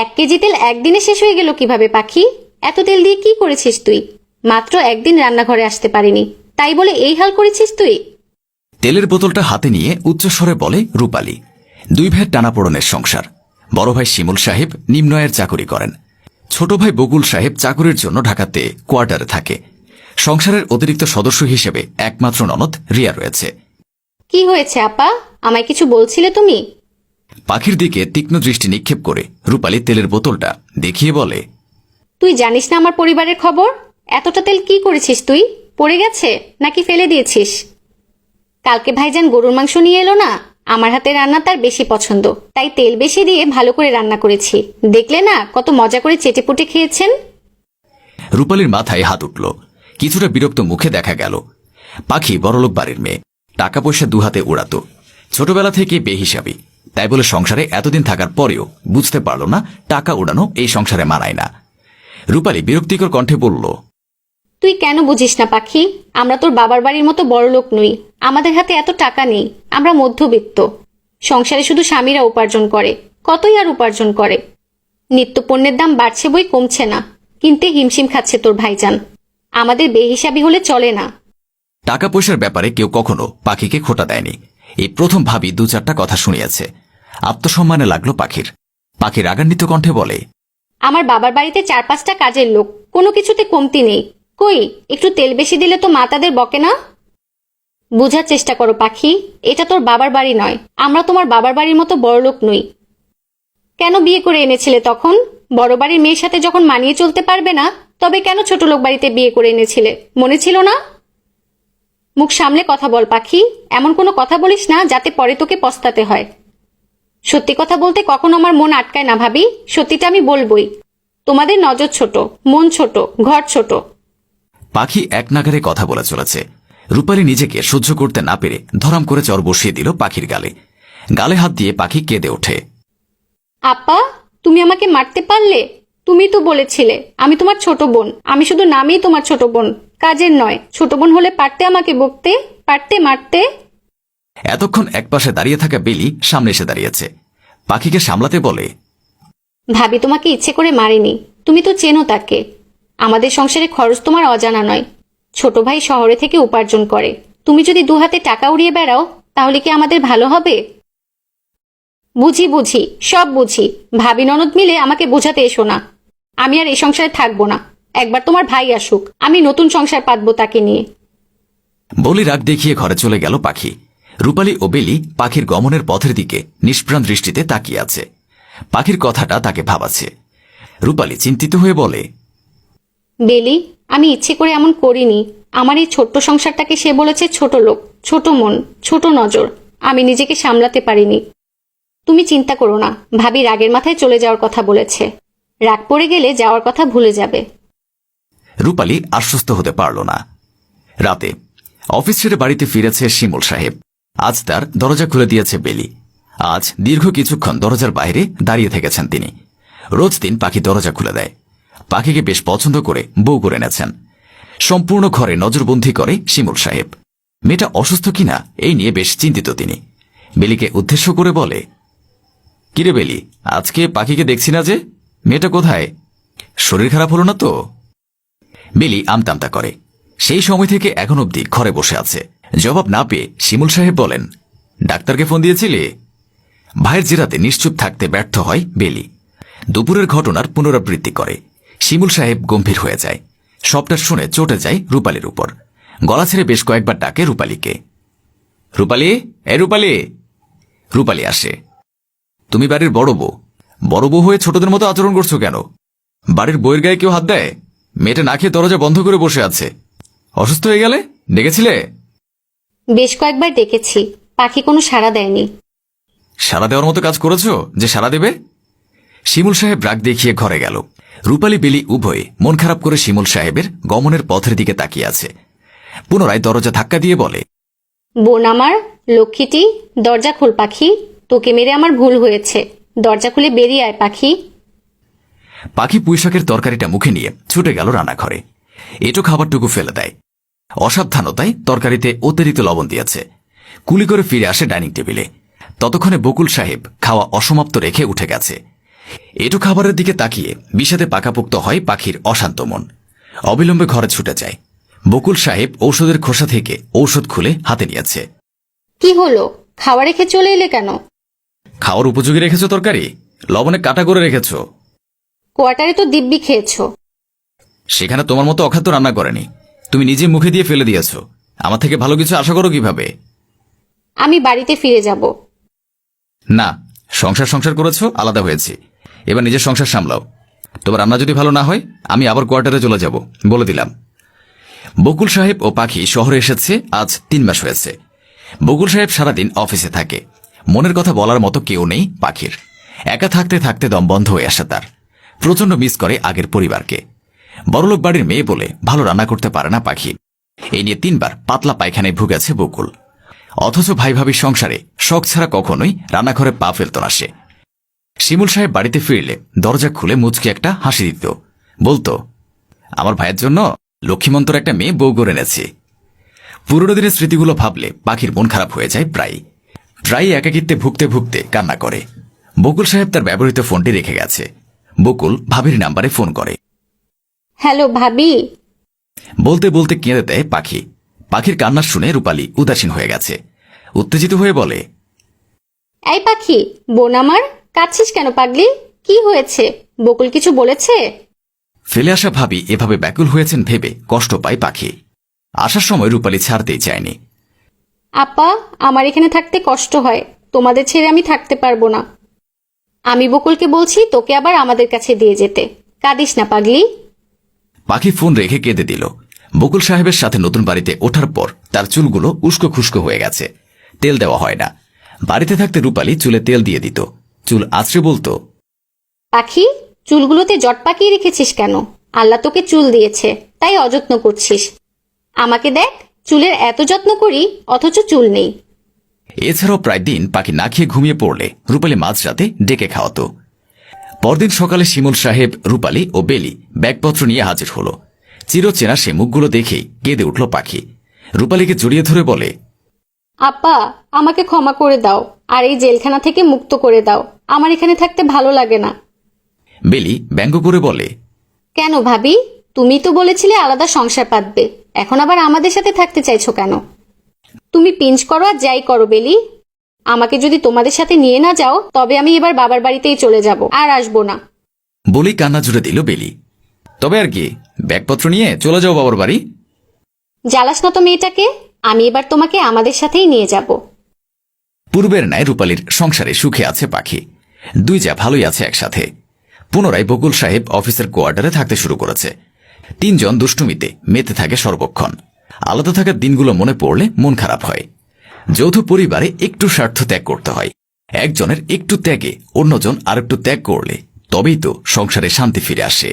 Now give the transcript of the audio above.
1 KG তেল একদিনে শেষ হয়ে গেল কিভাবে পাখি? এত তেল দিয়ে কি করেছিস তুই? মাত্র একদিন রান্নাঘরে আসতে পারিনি, তাই বলে এই হাল করেছিস তুই? তেলের বোতলটা হাতে নিয়ে উচ্চস্বরে বলে রূপালী। 2 ভাইয়ের টানাপোড়েনের সংসার। বড় ভাই শিমুল সাহেব নিম্ন আয়ের চাকুরি করেন। ছোট ভাই বকুল সাহেব চাকুরির জন্য ঢাকাতে কোয়ার্টারে থাকে। সংসারের অতিরিক্ত সদস্য হিসেবে একমাত্র ননদ রিয়া রয়েছে। কি হয়েছে আপা, আমায় কিছু বলছিলে তুমি? পাখির দিকে তীক্ষ্ণ দৃষ্টি নিক্ষেপ করে রূপালী তেলের বোতলটা দেখিয়ে বলে, তুই জানিস না আমার পরিবারের খবর? এতটা তেল কি করেছিস তুই? পড়ে গেছে নাকি ফেলে দিয়েছিস? কালকে ভাইজান গরুর মাংস নিয়ে এলো না, আমার হাতে রান্না তার বেশি পছন্দ, তাই তেল বেশি দিয়ে ভালো করে রান্না করেছি। দেখলে না কত মজা করে চেটেপুটে খেয়েছেন। রূপালীর মাথায় হাত উঠল। কিছুটা বিরক্ত মুখে দেখা গেল। পাখি বড়লোক বাড়ির মেয়ে, টাকা পয়সা দুহাতে উড়াত। ছোটবেলা থেকে বেহিসাবি, তাই বলে সংসারে এতদিন থাকার পরেও বুঝতে পারল না টাকা উড়ানো এই সংসারে মানায় না। রূপালী বিরক্তিকর কণ্ঠে বলল, তুই কেন বুঝিস না পাখি? আমরা তোর বাবার বাড়ির মতো বড় লোক নই, আমাদের হাতে এত টাকা নেই, আমরা মধ্যবিত্ত। সংসারে শুধু স্বামীরা উপার্জন করে, কতই আর উপার্জন করে। নিত্যপণ্যের দাম বাড়ছে বই কমছে না, কিনতে হিমশিম খাচ্ছে তোর ভাইজান। আমাদের বেহিসাবি হলে চলে না। টাকা পয়সার ব্যাপারে কেউ কখনো পাখিকে খোটা দেয়নি। এই প্রথম ভাবি 2-4টা কথা শুনিয়েছে। আত্মসম্মানে লাগলো পাখির। পাখি রাগান্বিত কণ্ঠে বলে, আমার বাবার বাড়িতে 4-5টা কাজের লোক, কোনো কিছুতে কমতি নেই। কই একটু তেল বেশি দিলে তো মা তাদের বকে না? বুঝার চেষ্টা করো পাখি, এটা তোর বাবার বাড়ি নয়, আমরা তোমার বাবার বাড়ির মতো বড়লোক নই। কেন বিয়ে করে এনেছিলে তখন? বড় বাড়ির মেয়ের সাথে যখন মানিয়ে চলতে পারবে না, তবে কেন ছোট লোক বাড়িতে বিয়ে করে এনেছিলে, মনে ছিল না? মুখ সামলে কথা বল পাখি, এমন কোনো কথা বলিস না যাতে পরে তোকে পস্তাতে হয়। সত্যি কথা বলতে কখনো আমার মন আটকায় না ভাবি, সত্যিটা আমি বলবই। তোমাদের নজর ছোট, মন ছোট, ঘর ছোট। পাখি এক নাগারে কথা বলে চলেছে। রূপালী নিজেকে সহ্য করতে না পেরে ধরাম করে চর বসিয়ে দিল পাখির গালে। গালে হাত দিয়ে পাখি কেঁদে ওঠে। আপা, তুমি আমাকে মারতে পারলে? তুমি তো বলেছিলে আমি তোমার ছোট বোন। আমি শুধু নামেই তোমার ছোট বোন, কাজের নয়। ছোট বোন হলে পারতে আমাকে বকতে, পারতে মারতে। এতক্ষণ একপাশে দাঁড়িয়ে থাকা বেলি সামনে এসে দাঁড়িয়েছে। পাখিকে সামলাতে বলে, ভাবি তোমাকে ইচ্ছে করে মারিনি, তুমি তো চেনো তাকে। আমাদের সংসারে খরচ তোমার অজানা নয়। ছোট ভাই শহরে থেকে উপার্জন করে, তুমি যদি 2 হাতে টাকা উড়িয়ে বেড়াও, তাহলে কি আমাদের ভালো হবে? বুঝি বুঝি, সব বুঝি। ভাবি ননদ মিলে আমাকে বোঝাতে এসো না। আমি আর এই সংসারে থাকবো না। একবার তোমার ভাই আসুক, আমি নতুন সংসার পাতবো তাকে নিয়ে। বলি রাগ দেখিয়ে ঘরে চলে গেল পাখি। রূপালী ও বেলি পাখির গমনের পথের দিকে নিষ্প্রাণ দৃষ্টিতে তাকিয়ে আছে। পাখির কথাটা তাকে ভাবাচ্ছে। রূপালী চিন্তিত হয়ে বলে, বেলি, আমি ইচ্ছে করে এমন করিনি। আমার এই ছোট্ট সংসারটাকে সে বলেছে ছোট লোক, ছোট মন, ছোট নজর। আমি নিজেকে সামলাতে পারিনি। তুমি চিন্তা করো না, ভাবি রাগের মাথায় চলে যাওয়ার কথা বলেছে। রাগ পড়ে গেলে যাওয়ার কথা ভুলে যাবে। রূপালী আশ্বস্ত হতে পারল না। রাতে অফিস ছেড়ে বাড়িতে ফিরেছে শিমুল সাহেব। আজ তার দরজা খুলে দিয়েছে বেলি। আজ দীর্ঘ কিছুক্ষণ দরজার বাইরে দাঁড়িয়ে থেকেছেন তিনি। রোজ দিন পাখি দরজা খুলে দেয়। পাখিকে বেশ পছন্দ করে বউ করে এনেছেন। সম্পূর্ণ ঘরে নজরবন্দি করে শিমুল সাহেব। মেয়েটা অসুস্থ কিনা এই নিয়ে বেশ চিন্তিত তিনি। বেলিকে উদ্দেশ্য করে বলে, কিরে বেলি, আজকে পাখিকে দেখছি না যে, মেয়েটা কোথায়? শরীর খারাপ হলো না তো? বেলি আমতামতা করে। সেই সময় থেকে এখন অবধি ঘরে বসে আছে। জবাব না পেয়ে শিমুল সাহেব বলেন, ডাক্তারকে ফোন দিয়েছিলে? ভাইয়ের জেরাতে নিশ্চুপ থাকতে ব্যর্থ হয় বেলি। দুপুরের ঘটনার পুনরাবৃত্তি করে। শিমুল সাহেব গম্ভীর হয়ে যায়। সবটা শুনে চটে যায় রূপালীর উপর। গলা ছেড়ে বেশ কয়েকবার ডাকে রূপালীকে। রূপালী, এ রূপালী। রূপালী আসে। তুমি বাড়ির বড় বউ, বড় বউ হয়ে ছোটদের মতো আচরণ করছো কেন? বাড়ির বউয়ের গায়ে কেউ হাত দেয়? মেয়েটা না খেয়ে দরজা বন্ধ করে বসে আছে। অসুস্থ হয়ে গেলে ডেকেছিলে? বেশ কয়েকবার ডেকেছি, পাখি কোনো সাড়া দেয়নি। সাড়া দেওয়ার মতো কাজ করেছো যে সাড়া দেবে? শিমুল সাহেব রাগ দেখিয়ে ঘরে গেল। রূপালী বেলি উভয়ে মন খারাপ করে শিমুল সাহেবের গমনের পথের দিকে তাকিয়ে আছে। পুনরায় দরজা ধাক্কা দিয়ে বলে, বোন আমার, লক্ষ্মীটি, দরজা খোল পাখি। তোকে মেরে আমার ভুল হয়েছে, দরজা খুলে বেরিয়ে আয় পাখি। পাখি পুঁইশাকের তরকারিটা মুখে নিয়ে ছুটে গেল রান্নাঘরে। এটো খাবারটুকু ফেলে দেয়। অসাবধানতায় তরকারিতে অতিরিক্ত লবণ দিয়েছে। কুলি করে ফিরে আসে ডাইনিং টেবিলে। ততক্ষণে বকুল সাহেব খাওয়া অসমাপ্ত রেখে উঠে গেছে। এটু খাবারের দিকে তাকিয়ে বিষাদে পাকাপোক্ত হয় পাখির অশান্ত মন। অবিলম্বে ঘরে ছুটে যায়। বকুল সাহেব ঔষধের খোসা থেকে ঔষধ খুলে হাতে নিয়েছে। কি হলো, খাওয়া রেখে চলে এলে কেন? খাওয়ার উপযোগী রেখেছো তরকারি, লবণে কাটা করে রেখেছো। কোয়ার্টারে তো দিব্যি খেয়েছো। সেখানে তোমার মতো অখাদ্য রান্না করেনি, তুমি নিজে মুখে দিয়ে ফেলে দিয়েছো। আমার থেকে ভালো কিছু আশা করো কিভাবে? আমি বাড়িতে ফিরে যাব। না, সংসার করেছো, আলাদা হয়েছি, এবার নিজের সংসার সামলাও। তোমার রান্না যদি ভালো না হয় আমি আবার কোয়ার্টারে চলে যাব, বলে দিলাম। বকুল সাহেব ও পাখি শহরে এসেছে আজ 3 মাস হয়েছে। বকুল সাহেব সারাদিন অফিসে থাকে। মনের কথা বলার মতো কেউ নেই পাখির। একা থাকতে থাকতে দম বন্ধ হয়ে আসে তার। প্রচন্ড মিস করে আগের পরিবারকে। বড়লোক বাড়ির মেয়ে বলে ভালো রান্না করতে পারে না পাখি। এই নিয়ে 3 বার পাতলা পায়খানায় ভুগেছে বকুল। অথচ ভাই ভাবির সংসারে শখ ছাড়া কখনোই রান্নাঘরে পা ফেলত না সে। শিমুল সাহেব বাড়িতে ফিরলে দরজা খুলে মুচকি একটা হাসি দিত, বলতো, আমার ভাইয়ের জন্য লক্ষ্মীমন্তর একটা মেয়ে বউ করে এনেছি। পুরনো দিনের স্মৃতিগুলো ভাবলে পাখির মন খারাপ হয়ে যায় প্রায় একাকিত্বে ভুগতে ভুগতে কান্না করে। বকুল সাহেব তার ব্যবহৃত ফোনটি রেখে গেছে। বকুল ভাবির নাম্বারে ফোন করে। হ্যালো ভাবি। বলতে বলতে কেঁদে দেয় পাখি। পাখির কান্না শুনে রূপালী উদাসীন হয়ে গেছে। উত্তেজিত হয়ে বলে, এই পাখি, বোন আমার, কাঁদছিস কেন পাগলি? কি হয়েছে? বকুল কিছু বলেছে? ফেলে আসা ভাবি এভাবে ব্যাকুল হয়েছেন ভেবে কষ্ট পায় পাখি। আসার সময় রূপালী ছাড়তেই চায়নি। আপা, আমার এখানে থাকতে কষ্ট হয়, তোমাদের ছেড়ে আমি থাকতে পারবো না। আমি বকুলকে বলছি তোকে আবার আমাদের কাছে দিয়ে যেতে। কাঁদিস না পাগলি। পাখি ফোন রেখে কেঁদে দিল। বকুল সাহেবের সাথে নতুন বাড়িতে ওঠার পর তার চুলগুলো উস্কো খুস্কো হয়ে গেছে। তেল দেওয়া হয় না। বাড়িতে থাকতে রূপালী চুলে তেল দিয়ে দিত। চুল আছড়ে বলতো, পাখি, চুলগুলোতে জট পাকিয়ে রেখেছিস কেন? আল্লাহ তোকে চুল দিয়েছে, তাই অযত্ন করছিস। আমাকে দেখ, চুলের এত যত্ন করি অথচ চুল নেই। এছাড়াও প্রায় দিন পাখি না খেয়ে ঘুমিয়ে পড়লে রূপালী মাঝরাতে ডেকে খাওয়াত। পরদিন সকালে শিমুল সাহেব, রূপালী ও বেলি ব্যাগপত্র নিয়ে হাজির হল। চিরচেনা সে মুখগুলো দেখেই কেঁদে উঠল পাখি। রূপালীকে জড়িয়ে ধরে বলে, আপা, আমাকে ক্ষমা করে দাও, আর এই জেলখানা থেকে মুক্ত করে দাও। আমার এখানে থাকতে ভালো লাগে না। বেলি ব্যঙ্গ করে বলে, কেন ভাবি? তুমি তো বলেছিলে আলাদা সংসার পাতবে, এখন আবার আমাদের সাথে থাকতে চাইছো কেন? তুমি পিঞ্চ করো আর যাই করো বেলি, আমাকে যদি তোমাদের সাথে নিয়ে না যাও তবে আমি এবার বাবার বাড়িতেই চলে যাব, আর আসবো না। বলেই কান্না জুড়ে দিল বেলি। তবে আর কি, ব্যাগপত্র নিয়ে চলে যাও বাবার বাড়ি। জ্বালাস না তো মেয়েটাকে, আমি এবার তোমাকে আমাদের সাথেই নিয়ে যাব। পূর্বের ন্যায় রূপালীর সংসারে সুখে আছে পাখি। 2 যা ভালোই আছে একসাথে। পুনরায় বকুল সাহেব অফিসের কোয়ার্টারে থাকতে শুরু করেছে। 3 জন দুষ্টুমিতে মেতে থাকে সর্বক্ষণ। আলাদা থাকার দিনগুলো মনে পড়লে মন খারাপ হয়। যৌথ পরিবারে একটু স্বার্থ ত্যাগ করতে হয়। একজনের একটু ত্যাগে অন্যজন আরেকটু ত্যাগ করলে তবেই তো সংসারে শান্তি ফিরে আসে।